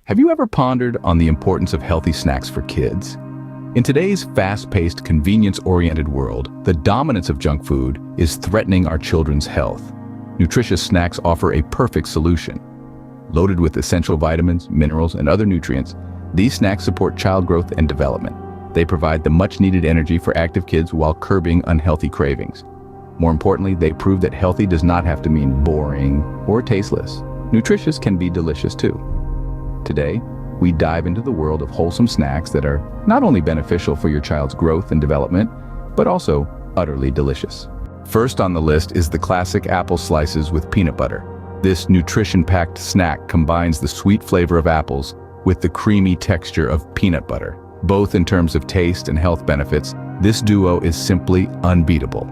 Have you ever pondered on the importance of healthy snacks for kids? In today's fast-paced, convenience-oriented world, the dominance of junk food is threatening our children's health. Nutritious snacks offer a perfect solution. Loaded with essential vitamins, minerals, and other nutrients, these snacks support child growth and development. They provide the much-needed energy for active kids while curbing unhealthy cravings. More importantly, they prove that healthy does not have to mean boring or tasteless. Nutritious can be delicious too. Today, we dive into the world of wholesome snacks that are not only beneficial for your child's growth and development, but also utterly delicious. First on the list is the classic apple slices with peanut butter. This nutrition-packed snack combines the sweet flavor of apples with the creamy texture of peanut butter. Both in terms of taste and health benefits, this duo is simply unbeatable.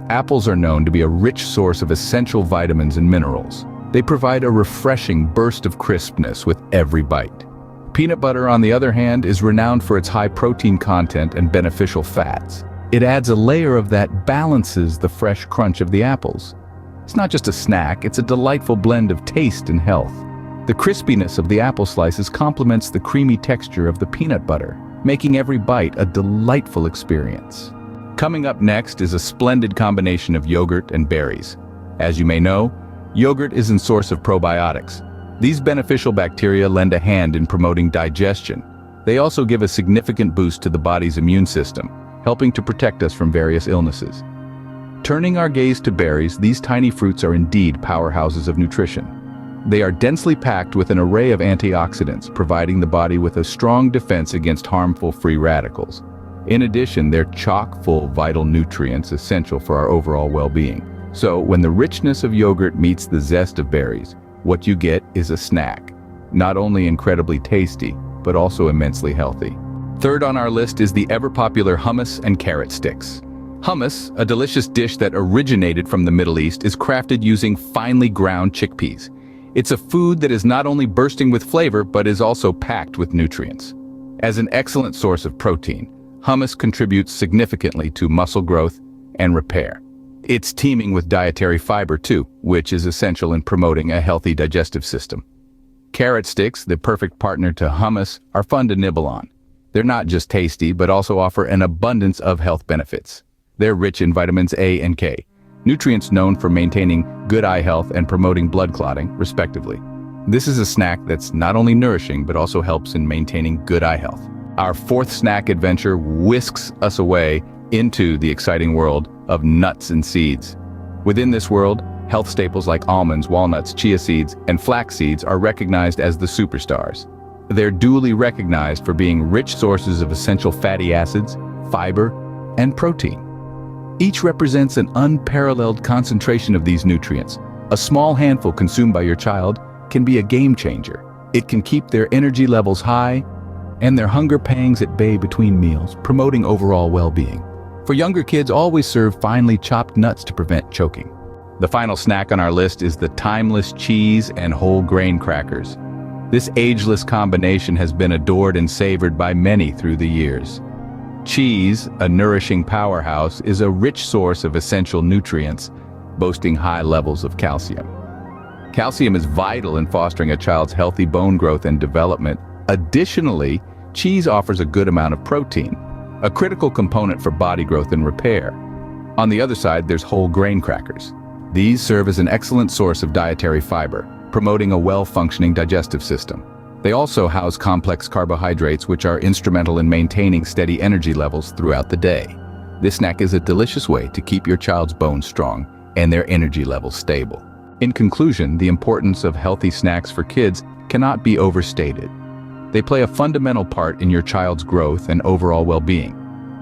Apples are known to be a rich source of essential vitamins and minerals. They provide a refreshing burst of crispness with every bite. Peanut butter, on the other hand, is renowned for its high protein content and beneficial fats. It adds a layer of that balances the fresh crunch of the apples. It's not just a snack, it's a delightful blend of taste and health. The crispiness of the apple slices complements the creamy texture of the peanut butter, making every bite a delightful experience. Coming up next is a splendid combination of yogurt and berries. As you may know, yogurt is a source of probiotics. These beneficial bacteria lend a hand in promoting digestion. They also give a significant boost to the body's immune system, helping to protect us from various illnesses. Turning our gaze to berries, these tiny fruits are indeed powerhouses of nutrition. They are densely packed with an array of antioxidants, providing the body with a strong defense against harmful free radicals. In addition, they're chock full of vital nutrients essential for our overall well-being. So, when the richness of yogurt meets the zest of berries, what you get is a snack. Not only incredibly tasty, but also immensely healthy. Third on our list is the ever-popular hummus and carrot sticks. Hummus, a delicious dish that originated from the Middle East, is crafted using finely ground chickpeas. It's a food that is not only bursting with flavor, but is also packed with nutrients. As an excellent source of protein, hummus contributes significantly to muscle growth and repair. It's teeming with dietary fiber too, which is essential in promoting a healthy digestive system. Carrot sticks, the perfect partner to hummus, are fun to nibble on. They're not just tasty, but also offer an abundance of health benefits. They're rich in vitamins A and K, nutrients known for maintaining good eye health and promoting blood clotting, respectively. This is a snack that's not only nourishing, but also helps in maintaining good eye health. Our fourth snack adventure whisks us away into the exciting world of nuts and seeds. Within this world, health staples like almonds, walnuts, chia seeds, and flax seeds are recognized as the superstars. They're duly recognized for being rich sources of essential fatty acids, fiber, and protein. Each represents an unparalleled concentration of these nutrients. A small handful consumed by your child can be a game changer. It can keep their energy levels high and their hunger pangs at bay between meals, promoting overall well-being. For younger kids, always serve finely chopped nuts to prevent choking. The final snack on our list is the timeless cheese and whole grain crackers. This ageless combination has been adored and savored by many through the years. Cheese, a nourishing powerhouse, is a rich source of essential nutrients, boasting high levels of calcium. Calcium is vital in fostering a child's healthy bone growth and development. Additionally, cheese offers a good amount of protein, a critical component for body growth and repair. On the other side, there's whole grain crackers. These serve as an excellent source of dietary fiber, promoting a well-functioning digestive system. They also house complex carbohydrates, which are instrumental in maintaining steady energy levels throughout the day. This snack is a delicious way to keep your child's bones strong and their energy levels stable. In conclusion, the importance of healthy snacks for kids cannot be overstated. They play a fundamental part in your child's growth and overall well-being.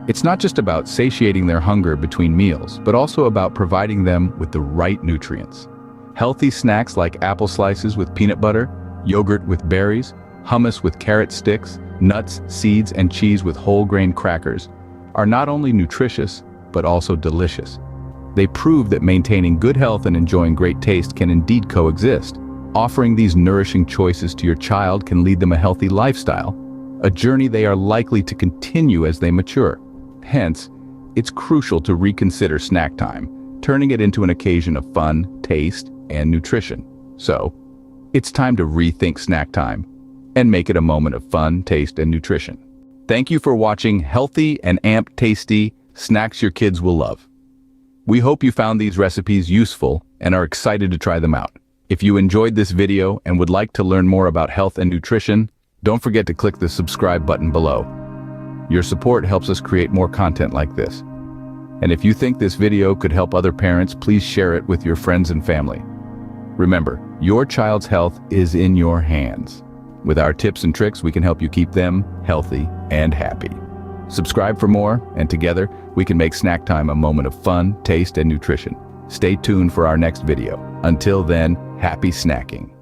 It's not just about satiating their hunger between meals, but also about providing them with the right nutrients. Healthy snacks like apple slices with peanut butter, yogurt with berries, hummus with carrot sticks, nuts, seeds, and cheese with whole grain crackers are not only nutritious, but also delicious. They prove that maintaining good health and enjoying great taste can indeed coexist. Offering these nourishing choices to your child can lead them a healthy lifestyle, a journey they are likely to continue as they mature. Hence, it's crucial to reconsider snack time, turning it into an occasion of fun, taste, and nutrition. So, it's time to rethink snack time. and make it a moment of fun, taste, and nutrition. Thank you for watching healthy and tasty snacks your kids will love. We hope you found these recipes useful and are excited to try them out. If you enjoyed this video and would like to learn more about health and nutrition, don't forget to click the subscribe button below. Your support helps us create more content like this. And if you think this video could help other parents, please share it with your friends and family. Remember, your child's health is in your hands. With our tips and tricks, we can help you keep them healthy and happy. Subscribe for more, and together, we can make snack time a moment of fun, taste, and nutrition. Stay tuned for our next video. Until then, happy snacking.